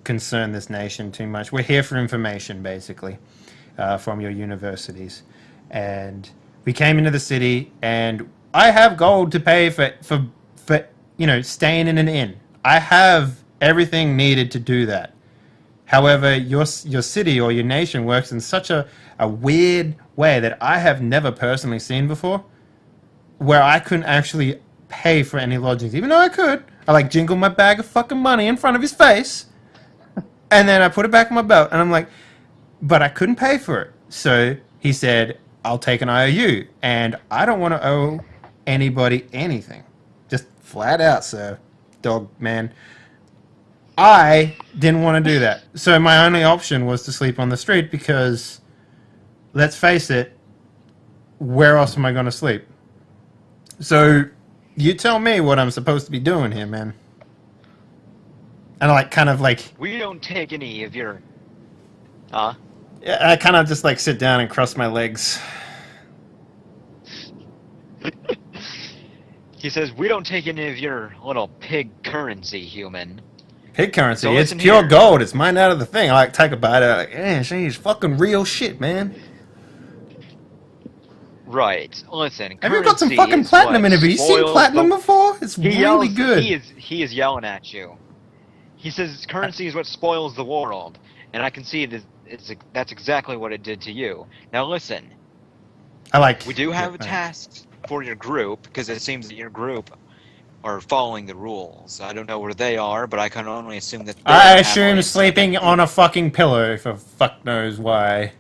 concern this nation too much. We're here for information, basically, from your universities. And we came into the city, and I have gold to pay for staying in an inn. I have everything needed to do that. However, your city or your nation works in such a weird way that I have never personally seen before, where I couldn't actually pay for any lodgings, even though I could. I like jingle my bag of fucking money in front of his face, and then I put it back in my belt, and I'm like, but I couldn't pay for it. So he said, I'll take an IOU, and I don't want to owe anybody anything. Just flat out, sir. Dog man. I didn't want to do that. So my only option was to sleep on the street because, let's face it, where else am I going to sleep? So you tell me what I'm supposed to be doing here, man. And we don't take any of your... I kind of just like sit down and cross my legs. He says, we don't take any of your little pig currency, human. Pig currency? So it's pure gold. It's mine out of the thing. I like take a bite out. Like, she's fucking real shit, man. Right. Listen, have you got some fucking platinum in it? Have you seen platinum before? It's really good. He is yelling at you. He says currency is what spoils the world, and I can see that that's exactly what it did to you. Now listen. We do have a task for your group, because it seems that your group are following the rules. I don't know where they are, but I can only assume that I assume sleeping on a fucking pillow for fuck knows why.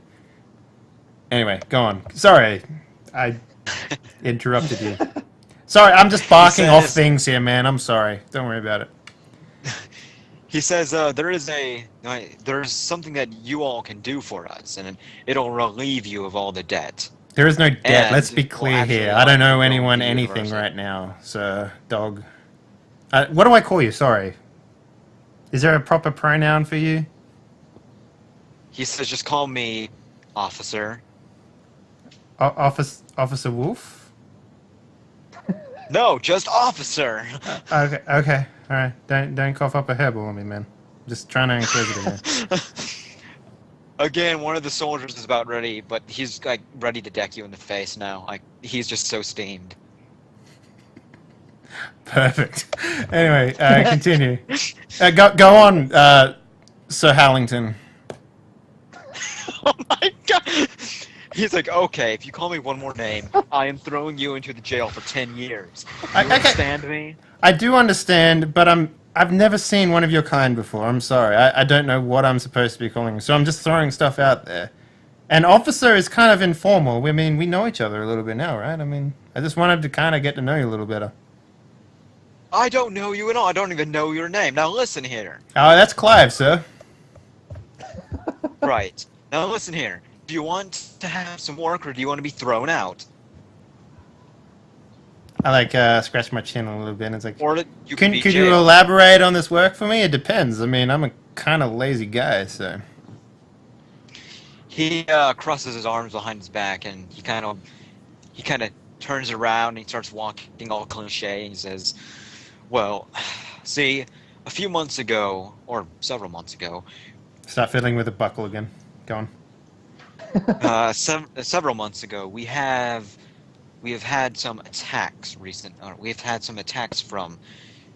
Anyway, go on. Sorry, I interrupted you. Sorry, I'm just barking off things here, man. I'm sorry. Don't worry about it. He says there's something that you all can do for us, and it'll relieve you of all the debt. There is no debt. Let's be clear here. I don't owe anyone anything right now, sir. Dog. What do I call you? Sorry. Is there a proper pronoun for you? He says, just call me Officer. Officer Wolf? No, just Officer. Okay. All right. Don't cough up a hairball on me, man. Just trying to inquisitive here. Again, one of the soldiers is about ready, but he's like ready to deck you in the face now. Like he's just so steamed. Perfect. Anyway, continue. Go on, Sir Hallington. Oh my god! He's like, okay, if you call me one more name, I am throwing you into the jail for 10 years. You understand me? I do understand, but I've never seen one of your kind before. I'm sorry. I don't know what I'm supposed to be calling you, so I'm just throwing stuff out there. And officer is kind of informal. I mean, we know each other a little bit now, right? I mean, I just wanted to kind of get to know you a little better. I don't know you at all. I don't even know your name. Now listen here. Oh, that's Clive, sir. Right. Now listen here. Do you want to have some work, or do you want to be thrown out? I scratch my chin a little bit, and it's like, or could you elaborate on this work for me? It depends. I mean, I'm a kind of lazy guy, so. He crosses his arms behind his back, and he kind of turns around and he starts walking all cliche, and he says, well, see, a few months ago, or several months ago... Start fiddling with the buckle again. Go on. Several months ago, we have had some attacks we've had some attacks from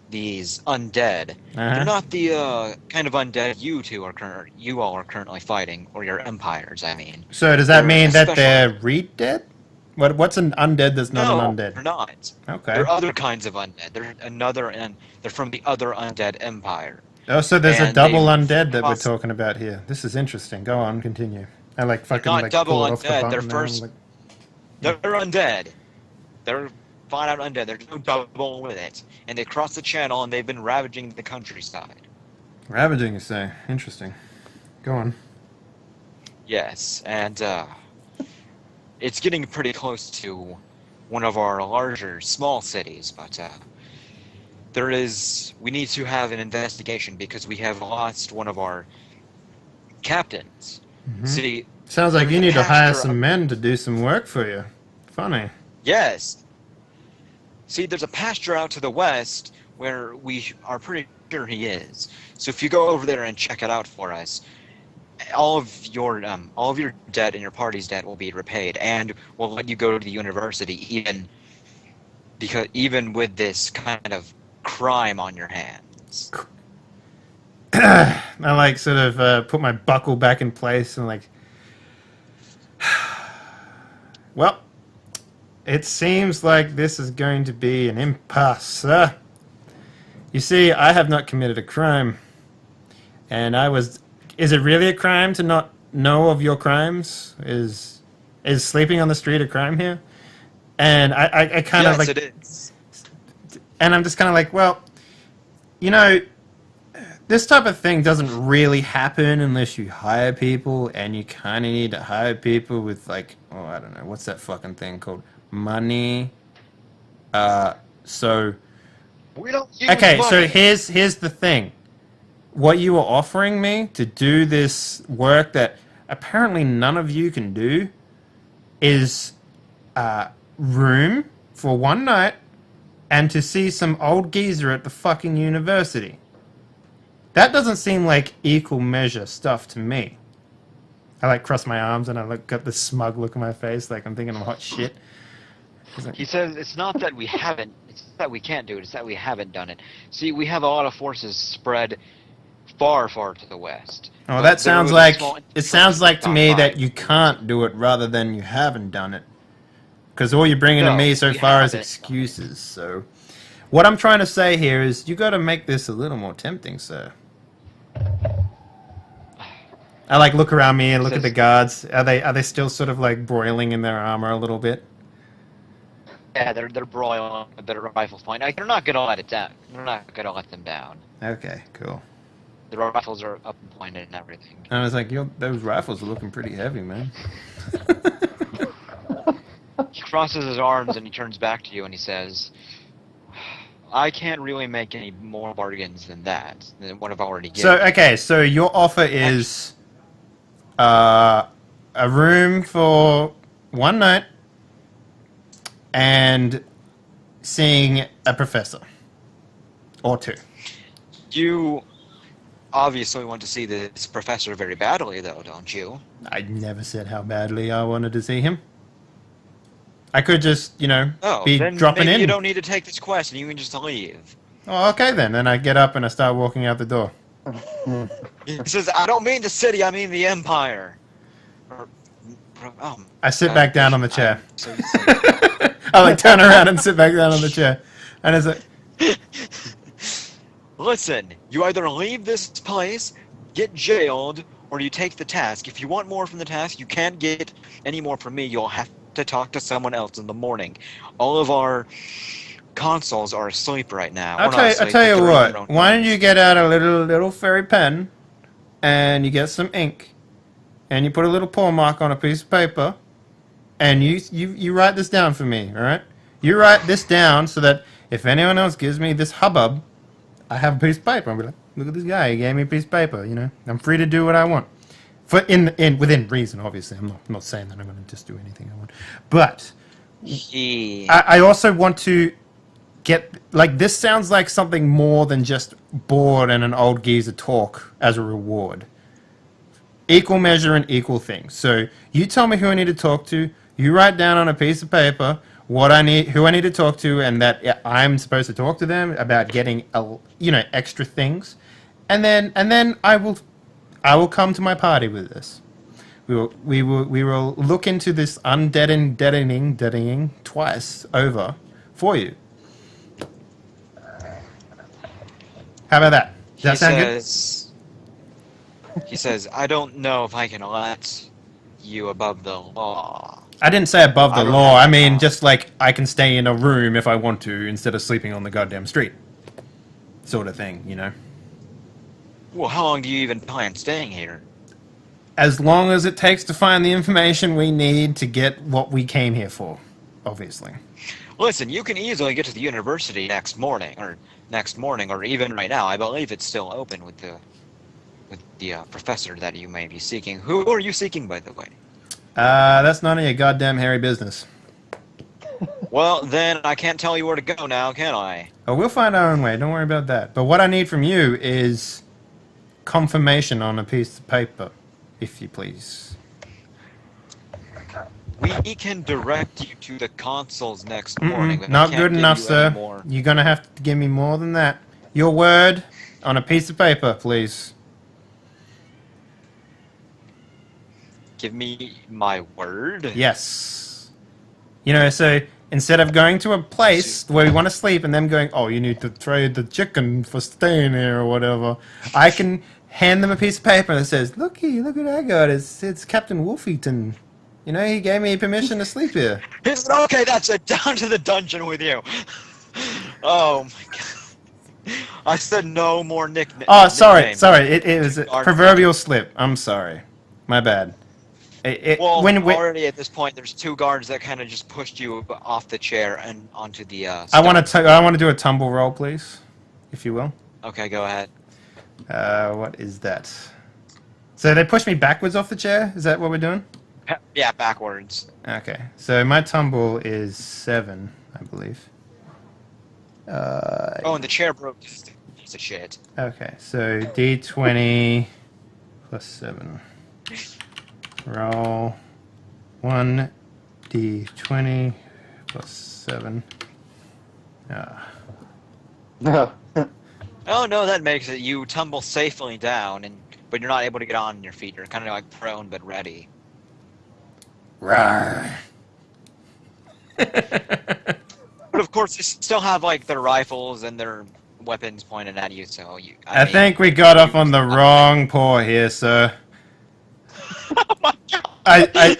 these undead. They're not the kind of undead you all are currently fighting, or your empires, I mean. So does that mean that they're re-dead? What's an undead that's not an undead? No, they're not. Okay. They're other kinds of undead. They're from the other undead empire. Oh, so there's a double undead that we're talking about here. This is interesting. Go on, continue. I not double undead. They're undead. They're flat out undead. There's no double with it. And they crossed the channel, and they've been ravaging the countryside. Ravaging, you say? Interesting. Go on. Yes, and it's getting pretty close to one of our larger small cities, but we need to have an investigation because we have lost one of our captains. Mm-hmm. See, sounds like you need to hire some men to do some work for you. Funny. Yes. See, there's a pasture out to the west where we are pretty sure he is. So if you go over there and check it out for us, all of your debt and your party's debt will be repaid, and we'll let you go to the university even with this kind of crime on your hands. I like sort of put my buckle back in place and like, well, it seems like this is going to be an impasse. You see, I have not committed a crime, and is it really a crime to not know of your crimes? Is sleeping on the street a crime here? And I kind of like... Yes, it is. And I'm just kind of like, well, you know, this type of thing doesn't really happen unless you hire people, and you kind of need to hire people with, like, oh, I don't know, what's that fucking thing called? Money. So... We don't use okay, money. so here's the thing. What you were offering me to do this work that apparently none of you can do is room for one night and to see some old geezer at the fucking university. That doesn't seem like equal measure stuff to me. I like cross my arms and I got this smug look on my face like I'm thinking I'm hot shit. He says it's not that we haven't, it's that we can't do it, it's that we haven't done it. See, we have a lot of forces spread far, far to the west. Oh, that sounds like, it sounds like to me that you can't do it rather than you haven't done it. Because all you're bringing to me so far is excuses, so... What I'm trying to say here is you got to make this a little more tempting, sir. I like look around me and look at the guards. Are they still sort of like broiling in their armor a little bit? Yeah, they're broiling with their rifles pointed. They're not gonna let it down. They're not gonna let them down. Okay, cool. The rifles are up and pointed and everything. And I was like, those rifles are looking pretty heavy, man. He crosses his arms and he turns back to you and he says, I can't really make any more bargains than that, than what I've already given. So, okay, so your offer is a room for one night and seeing a professor. Or two. You obviously want to see this professor very badly, though, don't you? I never said how badly I wanted to see him. I could just, you know, be dropping in. You don't need to take this quest, and you can just leave. Oh, okay then. Then I get up and I start walking out the door. He says, I don't mean the city, I mean the Empire. I sit back down on the chair. I like turn around and sit back down on the chair. And it's like... Listen, you either leave this place, get jailed, or you take the task. If you want more from the task, you can't get any more from me. You'll have to talk to someone else in the morning. All of our consuls are asleep right now. I'll tell you what. Why don't you get out a little fairy pen, and you get some ink, and you put a little paw mark on a piece of paper, and you write this down for me, all right? You write this down so that if anyone else gives me this hubbub, I have a piece of paper. I'll be like, look at this guy. He gave me a piece of paper. You know, I'm free to do what I want, within reason. Obviously, I'm not saying that I'm going to just do anything I want, but I also want to get like this. Sounds like something more than just bored and an old geezer talk as a reward. Equal measure and equal things. So you tell me who I need to talk to. You write down on a piece of paper who I need to talk to, and that I'm supposed to talk to them about getting extra things, and then I will come to my party with this. We will look into this deadening twice over for you. How about that? Does that sound good? He says, I don't know if I can let you above the law. I didn't say above the law. I mean, just like I can stay in a room if I want to instead of sleeping on the goddamn street. Sort of thing, you know. Well, how long do you even plan staying here? As long as it takes to find the information we need to get what we came here for, obviously. Listen, you can easily get to the university next morning, or even right now. I believe it's still open with the professor that you may be seeking. Who are you seeking, by the way? That's none of your goddamn hairy business. Well, then I can't tell you where to go now, can I? Oh, we'll find our own way. Don't worry about that. But what I need from you is confirmation on a piece of paper, if you please. We can direct you to the consuls next morning. But Not good enough, sir. You're going to have to give me more than that. Your word on a piece of paper, please. Give me my word? Yes. You know, so instead of going to a place where we want to sleep and them going, oh, you need to trade the chicken for staying here or whatever, I can hand them a piece of paper that says, looky, look what I got. It's Captain Wolfington. You know, he gave me permission to sleep here. He said, okay, that's it. Down to the dungeon with you. Oh, my God. I said no more nicknames. Oh, sorry. It was a proverbial slip. I'm sorry. My bad. Already at this point, there's 2 guards that kind of just pushed you off the chair and onto the. I want to do a tumble roll, please, if you will. Okay, go ahead. What is that? So they pushed me backwards off the chair. Is that what we're doing? Yeah, backwards. Okay, so my tumble is 7, I believe. And the chair broke. Piece of shit. Okay, so D20 plus 7. Roll 1 D20 plus 7. Oh no, that makes it you tumble safely down, but you're not able to get on your feet. You're kind of like prone but ready. Rawr. But of course, you still have like their rifles and their weapons pointed at you. So I think we got off on the wrong paw here, sir. Oh my God. I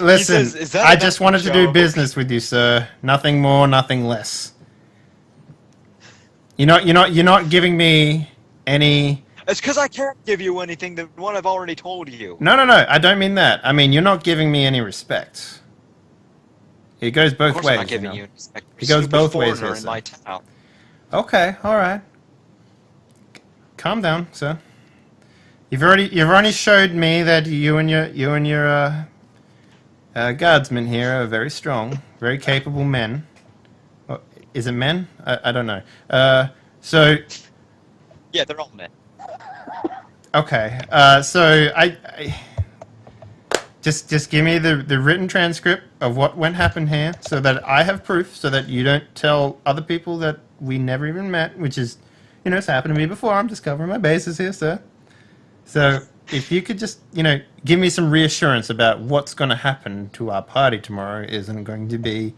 listen. Says, I just wanted to do business with you, sir. Nothing more, nothing less. You're not giving me any. It's because I can't give you anything. The one I've already told you. No. I don't mean that. I mean you're not giving me any respect. It goes both ways. I'm not giving you respect. It goes both ways here, in my town. Okay, all right. Calm down, sir. You've already showed me that you and your guardsmen here are very strong, very capable men. Is it men? I don't know. So. Yeah, they're all men. Okay. So I just give me the written transcript of what happened here, so that I have proof, so that you don't tell other people that we never even met, which is, it's happened to me before. I'm just covering my bases here, sir. So if you could just, give me some reassurance about what's going to happen to our party tomorrow isn't going to be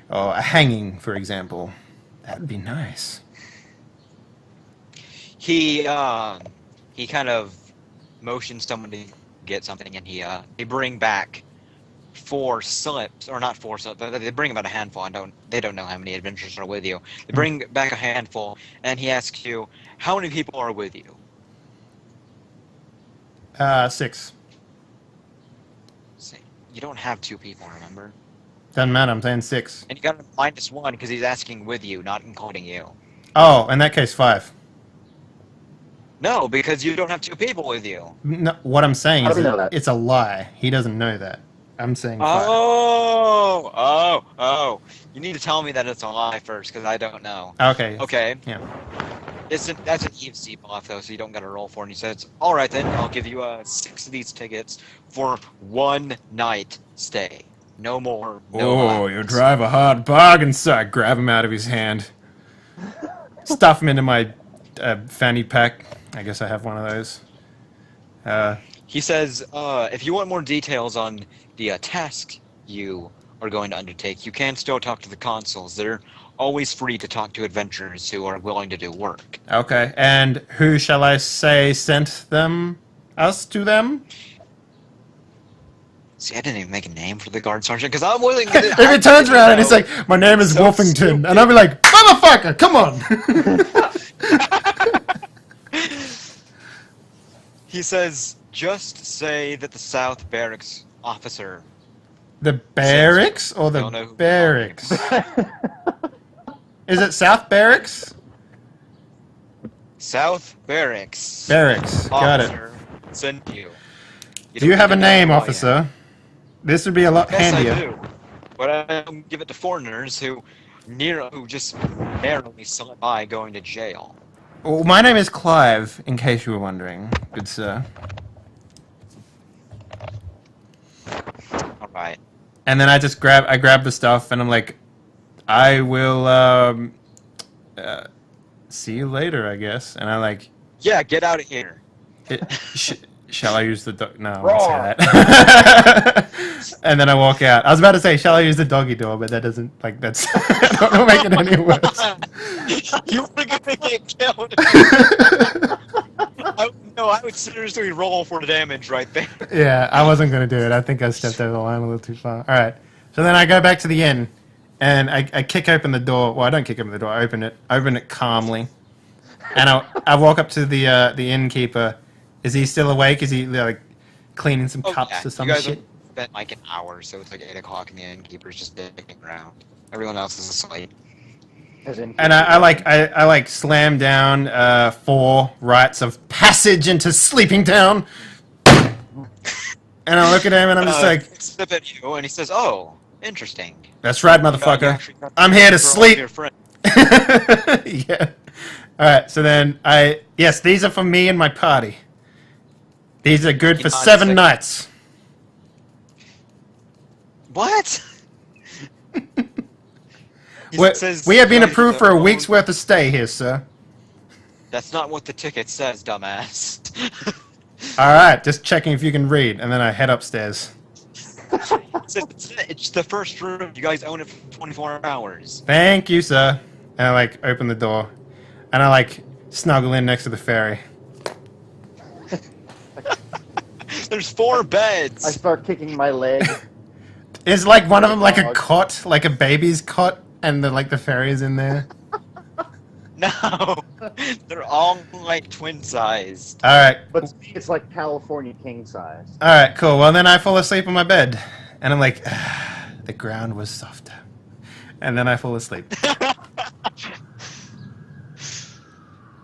a hanging, for example. That would be nice. He kind of motions someone to get something, and they bring back 4 slips, or not 4 slips, but they bring about a handful. They don't know how many adventurers are with you. They bring back a handful, and he asks you, how many people are with you? 6. You don't have 2 people, remember? Doesn't matter, I'm saying 6. And you got a -1 because he's asking with you, not including you. Oh, in that case, 5. No, because you don't have 2 people with you. No, what I'm saying is it's a lie. He doesn't know that. I'm saying 5. Oh. You need to tell me that it's a lie first, because I don't know. Okay. Okay. Yeah. That's an EFC bluff, though, so you don't got to roll for it. And he says, all right, then, I'll give you 6 of these tickets for 1 night stay. No more. No you drive a hard bargain, sir. I grab him out of his hand. Stuff him into my fanny pack. I guess I have one of those. He says, if you want more details on the task you are going to undertake, you can still talk to the consuls. They're always free to talk to adventurers who are willing to do work. Okay, and who shall I say sent us to them? See, I didn't even make a name for the guard sergeant, because I'm willing to... If he turns around and he's like, my name is Wolfington, and I'll be like, motherfucker, come on! He says, just say that the South Barracks officer... The barracks or the barracks? Is it South Barracks? South Barracks. Barracks, got it. Send you. Do you have a name, officer? This would be a lot handier. Yes, I do. but I don't give it to foreigners who just narrowly slip by going to jail. Well, my name is Clive, in case you were wondering, good sir. All right. And then I grab the stuff, and I'm like, I will see you later, I guess. And I like, yeah, get out of here. Shall I use the dog? No, I won't say that. And then I walk out. I was about to say, shall I use the doggy door? But that doesn't, like, that's, I don't make it any worse. You were gonna get killed. I would seriously roll for the damage right there. Yeah, I wasn't going to do it. I think I stepped over the line a little too far. All right. So then I go back to the inn, and I kick open the door. Well, I don't kick open the door. I open it calmly. And I walk up to the innkeeper. Is he still awake? Is he like cleaning some cups or some you guys shit? have spent like an hour, so it's like 8 o'clock, and the innkeeper's just digging around. Everyone else is asleep. And I slam down 4 rites of passage into Sleeping Town. And I look at him and I'm just like, step at you, and he says, "Oh, interesting. That's right, motherfucker. I'm here to sleep." Yeah. All right. So then yes, these are for me and my party. These are good for 7 nights. What? We have been approved for a week's worth of stay here, sir. That's not what the ticket says, dumbass. Alright, just checking if you can read, and then I head upstairs. It's the first room. You guys own it for 24 hours. Thank you, sir. And I, like, open the door. And I, like, snuggle in next to the fairy. There's 4 beds. I start kicking my leg. Is, like, one of them, like, a cot? Like a baby's cot? And, the fairy is in there? No. They're all, like, twin-sized. Alright. But to me, it's like California king size. Alright, cool. Well, then I fall asleep on my bed. And I'm like, the ground was softer. And then I fall asleep.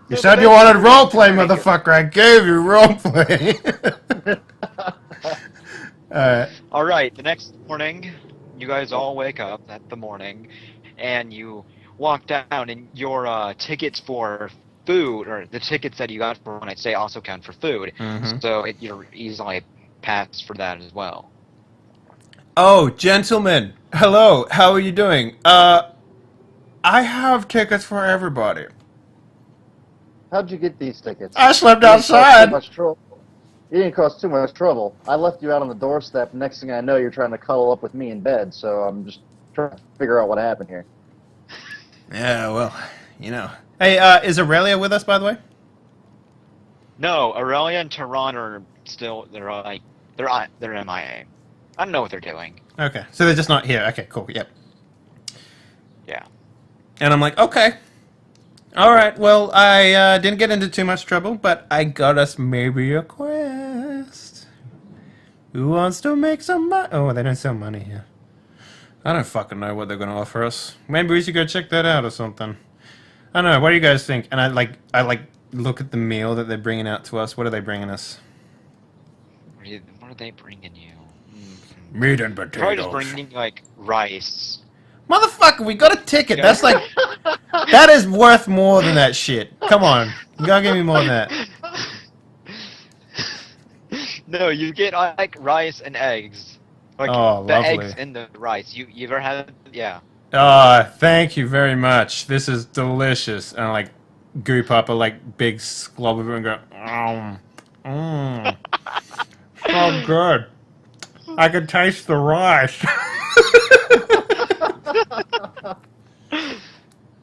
You said you wanted roleplay, motherfucker. I gave you roleplay. Alright. Alright, the next morning, you guys all wake up at the morning, and you walk down, and your tickets for food, or the tickets that you got for one night stay also count for food. Mm-hmm. So you're easily passed for that as well. Oh, gentlemen. Hello. How are you doing? I have tickets for everybody. How'd you get these tickets? I slept outside. You didn't cause too much trouble. I left you out on the doorstep. Next thing I know, you're trying to cuddle up with me in bed. So I'm just trying to figure out what happened here. Yeah, well, you know. Hey, is Aurelia with us, by the way? No, Aurelia and Tehran are still. They're MIA. I don't know what they're doing. Okay, so they're just not here. Okay, cool. Yep. Yeah. And I'm like, okay. All right, well, I didn't get into too much trouble, but I got us maybe a quest. Who wants to make some money? Oh, they don't sell money here. I don't fucking know what they're going to offer us. Maybe we should go check that out or something. I don't know. What do you guys think? And I look at the meal that they're bringing out to us. What are they bringing us? What are they bringing you? Meat and potatoes. Probably just bringing, like, rice. Motherfucker, we got a ticket. That's like... that is worth more than that shit. Come on. You gotta give me more than that. No, you get, like, rice and eggs. Like, oh, the lovely. eggs in the rice. You ever had... Yeah. Thank you very much. This is delicious. And I, like, goop up a, like, big slob of it and go, so good. I can taste the rice.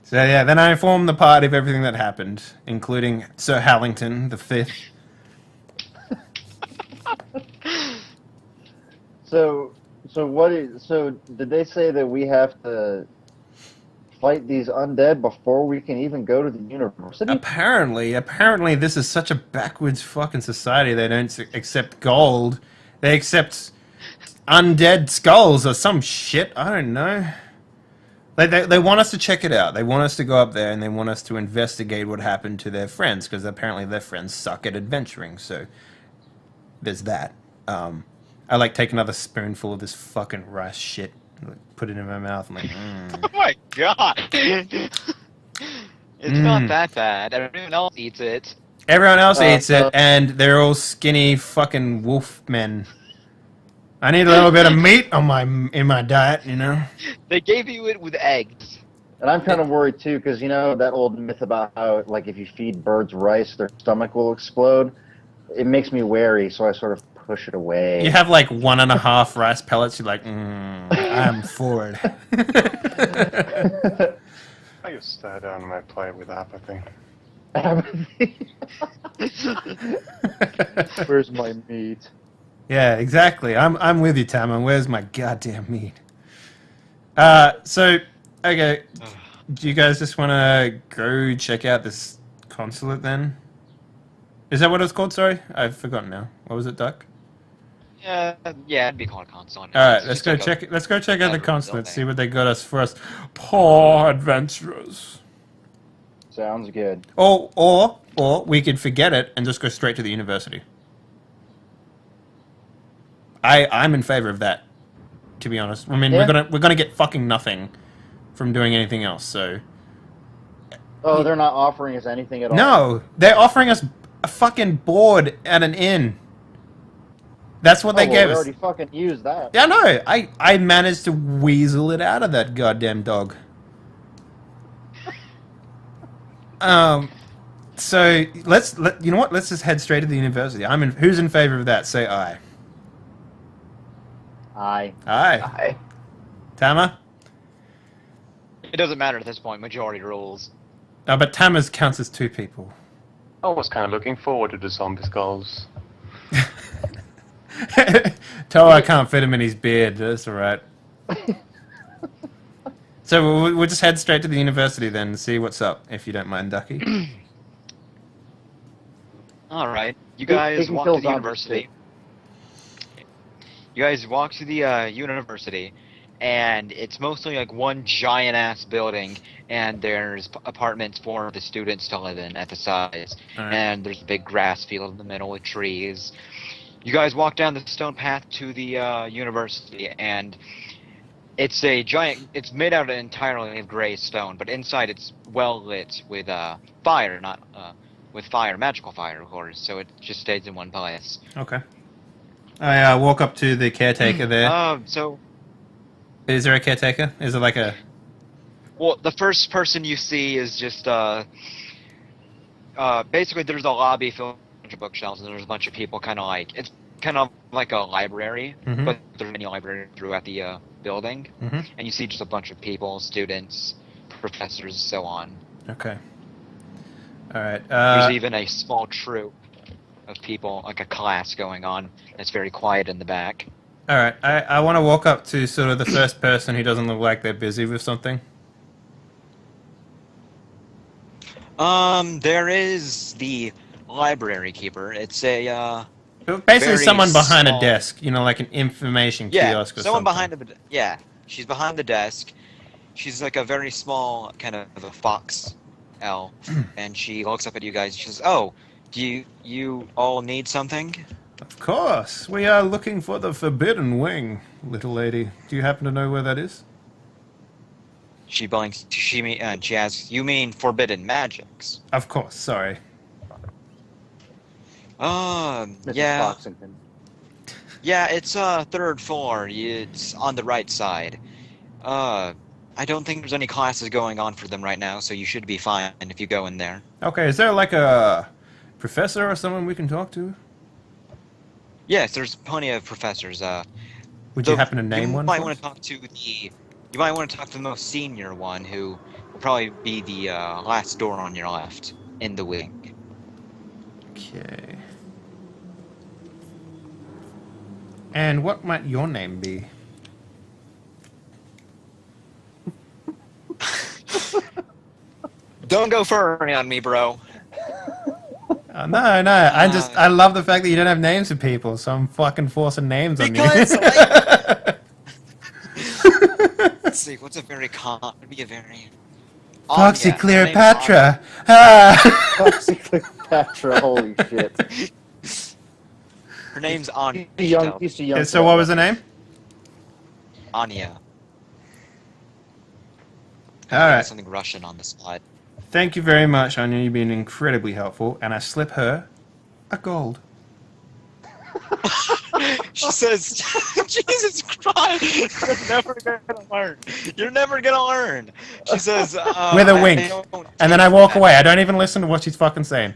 So yeah, then I informed the party of everything that happened, including Sir Hallington the Fifth. So did they say that we have to fight these undead before we can even go to the university? Apparently this is such a backwards fucking society. They don't accept gold. They accept undead skulls or some shit. I don't know. They want us to check it out. They want us to go up there and they want us to investigate what happened to their friends, because apparently their friends suck at adventuring. So there's that. I like take another spoonful of this fucking rice shit. Put it in my mouth. I'm like, Oh my god! It's not that bad. Everyone else eats it. Everyone else eats it, and they're all skinny fucking wolf men. I need a little bit of meat in my diet, you know? They gave you it with eggs. And I'm kind of worried too, because you know that old myth about how, like, if you feed birds rice, their stomach will explode. It makes me wary, so I sort of push it away. You have like 1.5 rice pellets. You're like, I'm for it. I just stare down my plate with apathy. Where's my meat? Yeah, exactly. I'm with you, Tama. Where's my goddamn meat? So, okay. Do you guys just want to go check out this consulate then? Is that what it's called? Sorry, I've forgotten now. What was it, Duck? Yeah, it'd be called a consulate. All right, let's go check out the consulate. See what they got us for us poor adventurers. Sounds good. Or we could forget it and just go straight to the university. I'm in favor of that, to be honest. I mean, Yeah. we're gonna get fucking nothing from doing anything else. So Oh, they're not offering us anything at all? no, they're offering us a fucking board at an inn. That's what they gave we us. already fucking used that. Yeah, no, I managed to weasel it out of that goddamn dog. So you know what? Let's just head straight to the university. Who's in favor of that? Say aye. Aye. Aye. Tama? It doesn't matter at this point. Majority rules. Oh, but Tama's counts as 2 people. I was kind of looking forward to the zombie skulls. Toa can't fit him in his beard. That's all right. So we'll just head straight to the university then and see what's up, if you don't mind, Ducky. All right, you guys can walk kill to the zombies, university. You guys walk to the university, and it's mostly like one giant-ass building, and there's apartments for the students to live in at the sides. All right. And there's a big grass field in the middle with trees. You guys walk down the stone path to the university, and it's a giant. It's made out of entirely of gray stone, but inside it's well lit with fire, not with fire, magical fire, of course. So it just stays in one place. Okay. I walk up to the caretaker there. So Is there a caretaker? Is it like a... Well, the first person you see is just basically there's a lobby filled with a bunch of bookshelves, and there's a bunch of people it's kind of like a library, Mhm. but there's many libraries throughout the building, Mm-hmm. and you see just a bunch of people, students, professors, so on. Okay. All right. There's even a small troop of people, like a class going on, that's very quiet in the back. All right. I want to walk up to sort of the first person who doesn't look like they're busy with something. There is the library keeper. It's a Basically, very someone behind a small- desk, you know, like an information yeah, kiosk or someone something. behind the yeah. She's behind the desk. She's like a very small kind of a fox elf, and she looks up at you guys. She says, "Oh, do you all need something?" Of course. We are looking for the Forbidden Wing, little lady. Do you happen to know where that is? She blinks. She asks, "You mean forbidden magics?" Of course. Sorry. Mrs. Yeah. Foxington. Yeah, it's 3rd floor. It's on the right side. I don't think there's any classes going on for them right now, so you should be fine if you go in there. Okay. Is there like a professor or someone we can talk to? Yes, there's plenty of professors. Would you happen to name you one? Might for want us? to talk to the. You might want to talk to the most senior one, who will probably be the last door on your left in the wing. Okay. And what might your name be? Don't go furry on me, bro. No. I love the fact that you don't have names for people, so I'm fucking forcing names on you. Because let's see, what's a very would be a very Foxy Anya. Her name's Cleopatra. Ah. Foxy Cleopatra, holy shit. Anya. Her name's Anya. He's a young So what was the name? Anya. right. Something Russian on the spot. Thank you very much, Anya. You've been incredibly helpful. And I slip her a gold. She says, Jesus Christ, you're never gonna learn. You're never gonna learn. She says, with a wink. And then I walk away. I don't even listen to what she's fucking saying.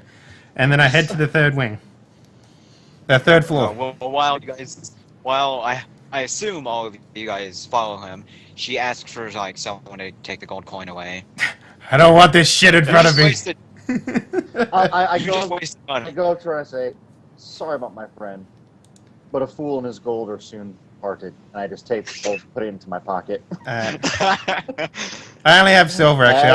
And then I head to the third wing. The third floor. While I assume all of you guys follow him, she asks for like someone to take the gold coin away. I don't want this shit in front of me. I You just wasted money. go up to her and I say, sorry about my friend, but a fool and his gold are soon parted. And I just take the gold and put it into my pocket. I only have silver, actually.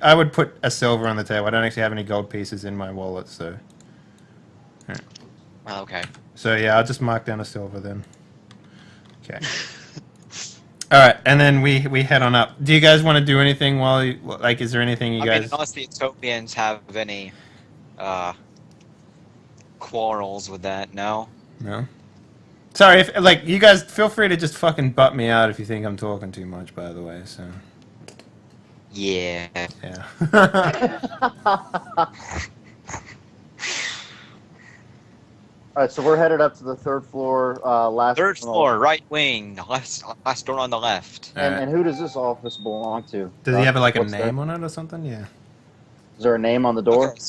I would put a silver on the table. I don't actually have any gold pieces in my wallet, so... Okay. So, yeah, I'll just mark down a silver then. Okay. Alright, and then we head on up. Do you guys want to do anything while you... Like, is there anything you guys... mean, unless the Utopians have any, quarrels with that, no? No? Sorry, if, like, you guys feel free to just fucking butt me out if you think I'm talking too much, by the way, so... Yeah. Yeah. Alright, so we're headed up to the third floor, last... Third floor, right wing, last door on the left. And who does this office belong to? Does he have, like, a What's name that? on it or something? Yeah. Is there a name on the door? Okay,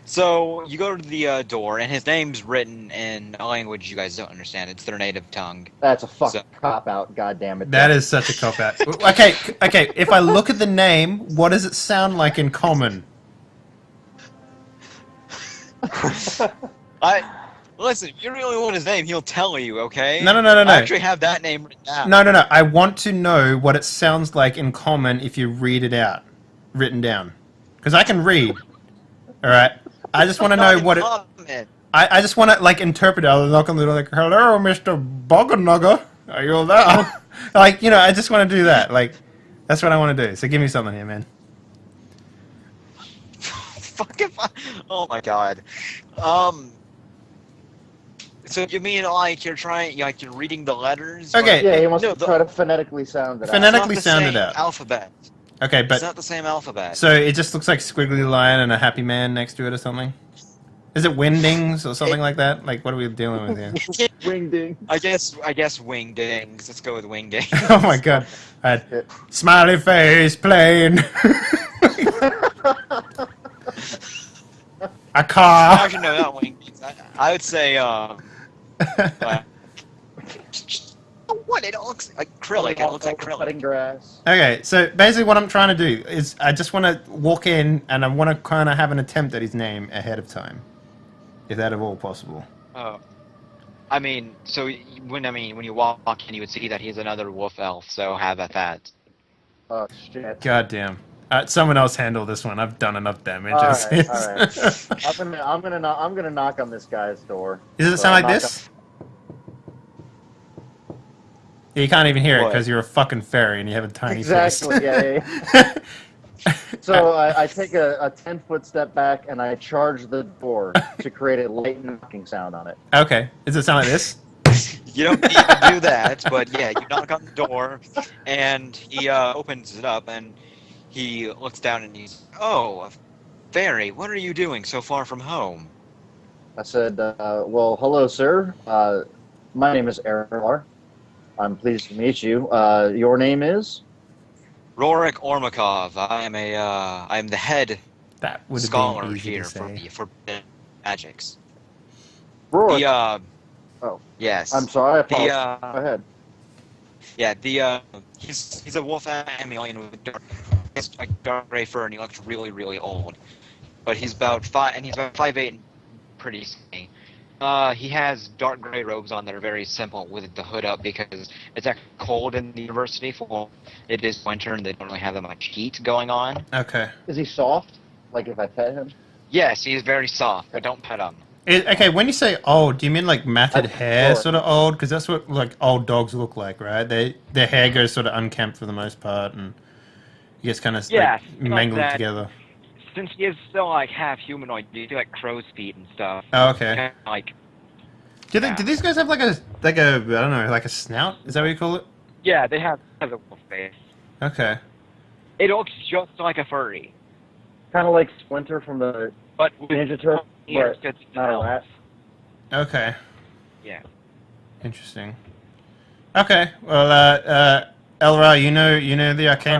so you go to the door, and his name's written in a language you guys don't understand. It's their native tongue. That's a fucking cop-out, goddammit. That is such a cop-out. Okay, if I look at the name, what does it sound like in common? Listen, if you really want his name, he'll tell you, okay? No. I actually have that name written down. No. I want to know what it sounds like in common if you read it out, written down. Because I can read. Alright? I just want to know what it... I just want to, like, interpret it. I'll knock on the door like, hello, Mr. Boganaga. Are you there? Like, you know, I just want to do that. Like, that's what I want to do. So give me something here, man. Oh my god. So you mean like you're reading the letters? Okay. Yeah, he wants to try to phonetically sound it out. Phonetically sound it out. Alphabet. Okay, but... It's not the same alphabet. So it just looks like squiggly line and a happy man next to it or something? Is it windings or something like that? Like, what are we dealing with here? Wingding. I guess wingdings. Let's go with wingdings. Oh my god. Smiley face plane. A car. Actually, no, not wingdings. I would say, what? It looks like acrylic. It looks like acrylic. Cutting grass. Okay, so basically what I'm trying to do is I just want to walk in and I want to kind of have an attempt at his name ahead of time. If that at all possible. Oh. I mean, so when you walk in, you would see that he's another wolf elf, so have at that. Oh, shit. God damn. Someone else handle this one. I've done enough damage. All right. I'm gonna knock on this guy's door. Does it sound like this? Yeah, you can't even hear it because you're a fucking fairy and you have a tiny face. Exactly. Yeah. So I take a 10-foot step back and I charge the door to create a light knocking sound on it. Okay. Does it sound like this? You don't need to do that, but yeah, you knock on the door, and he opens it up, and he looks down and he's, oh, a fairy, what are you doing so far from home? I said, well, hello, sir. My name is Erlar. I'm pleased to meet you. Your name is? Rorik Ormakov. I am the head that would scholar been easy here to say. for the Forbidden Magics. Rorik. Oh. Yes. I'm sorry. I apologize. Go ahead. Yeah, he's a wolf chameleon with dark gray fur, and he looks really, really old. But he's about 5'8" and pretty skinny. He has dark gray robes on that are very simple with the hood up because it's actually cold in the university. It is winter and they don't really have that much heat going on. Okay. Is he soft? Like if I pet him? Yes, he is very soft, but don't pet him. Okay, when you say old, do you mean like matted hair sort of old? Because that's what like old dogs look like, right? Their hair goes sort of unkempt for the most part, and it gets kind of mangled together. Since he is still like half humanoid, you do like crow's feet and stuff. Oh, okay. Like, do these guys have like a I don't know, like a snout? Is that what you call it? Yeah, they have a wolf face. Okay. It looks just like a furry. Kind of like Splinter from the But with Ninja Turtle, ears but instead of not a mouth. rat. Okay. Yeah. Interesting. Okay. Well, Elra, you know the Arcana